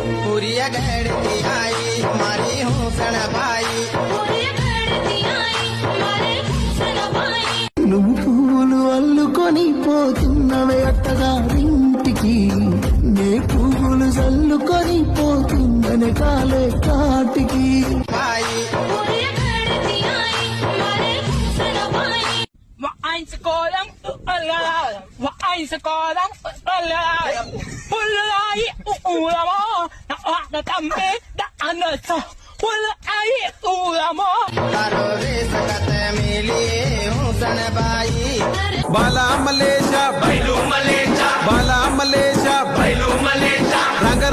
पूरी गढ़ती आई मारी हूँ सन भाई నువ్వు పూలు అల్లుకొని పోతున్నవే అత్తగారింటికి నే పువ్వులు చల్లుకొని పోతుందనే కాలే కాటికి बाला मलेशा बैलू मलेशा बाला मलेशा बैलू मलेशा रंग